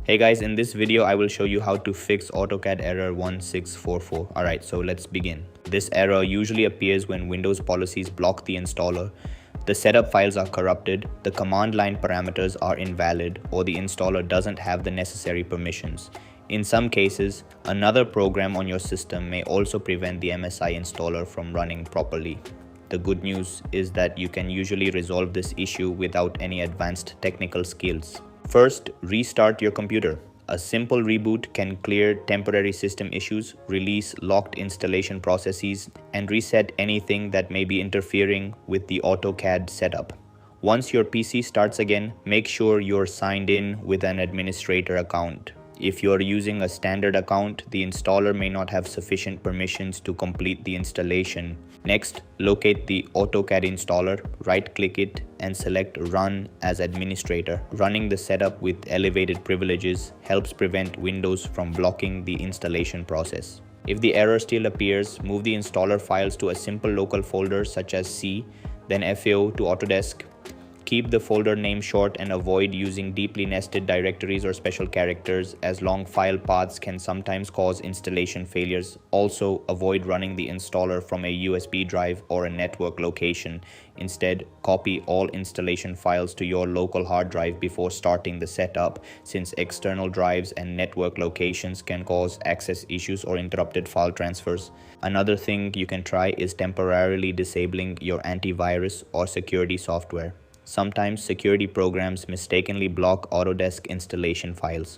Hey guys, in this video I will show you how to fix AutoCAD error 1644. Alright, so let's begin. This error usually appears when Windows policies block the installer, the setup files are corrupted, the command line parameters are invalid, or the installer doesn't have the necessary permissions. In some cases, another program on your system may also prevent the MSI installer from running properly. The good news is that you can usually resolve this issue without any advanced technical skills. First, restart your computer. A simple reboot can clear temporary system issues, release locked installation processes, and reset anything that may be interfering with the AutoCAD setup. Once your PC starts again, make sure you're signed in with an administrator account. If you're using a standard account, the installer may not have sufficient permissions to complete the installation. Next, locate the AutoCAD installer, right-click it, and select Run as administrator. Running the setup with elevated privileges helps prevent Windows from blocking the installation process. If the error still appears, move the installer files to a simple local folder such as C, then FAO to Autodesk. Keep the folder name short and avoid using deeply nested directories or special characters, as long file paths can sometimes cause installation failures. Also, avoid running the installer from a USB drive or a network location. Instead, copy all installation files to your local hard drive before starting the setup, since external drives and network locations can cause access issues or interrupted file transfers. Another thing you can try is temporarily disabling your antivirus or security software. Sometimes security programs mistakenly block Autodesk installation files.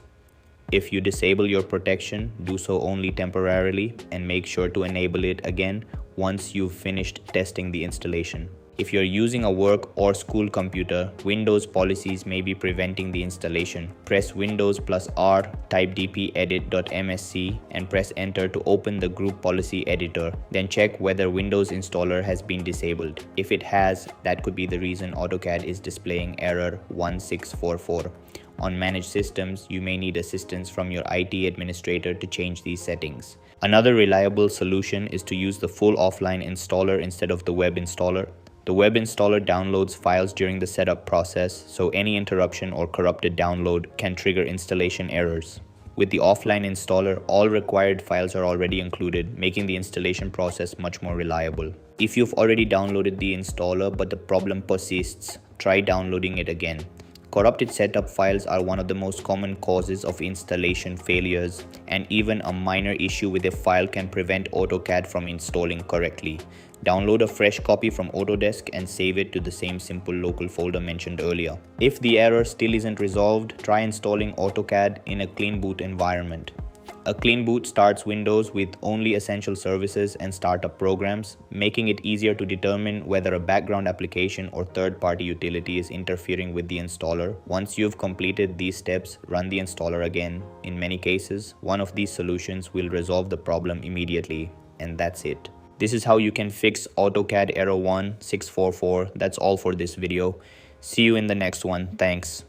If you disable your protection, do so only temporarily and make sure to enable it again once you've finished testing the installation. If you're using a work or school computer, Windows policies may be preventing the installation. Press Windows plus R, type dpedit.msc, and press Enter to open the group policy editor. Then check whether Windows installer has been disabled. If it has, that could be the reason AutoCAD is displaying error 1644. On managed systems, you may need assistance from your IT administrator to change these settings. Another reliable solution is to use the full offline installer instead of the web installer. The web installer downloads files during the setup process, so any interruption or corrupted download can trigger installation errors. With the offline installer, all required files are already included, making the installation process much more reliable. If you've already downloaded the installer but the problem persists, try downloading it again. Corrupted setup files are one of the most common causes of installation failures, and even a minor issue with a file can prevent AutoCAD from installing correctly. Download a fresh copy from Autodesk and save it to the same simple local folder mentioned earlier. If the error still isn't resolved, try installing AutoCAD in a clean boot environment. A clean boot starts Windows with only essential services and startup programs, making it easier to determine whether a background application or third-party utility is interfering with the installer. Once you've completed these steps, run the installer again. In many cases, one of these solutions will resolve the problem immediately, and that's it. This is how you can fix AutoCAD error 1644. That's all for this video. See you in the next one. Thanks.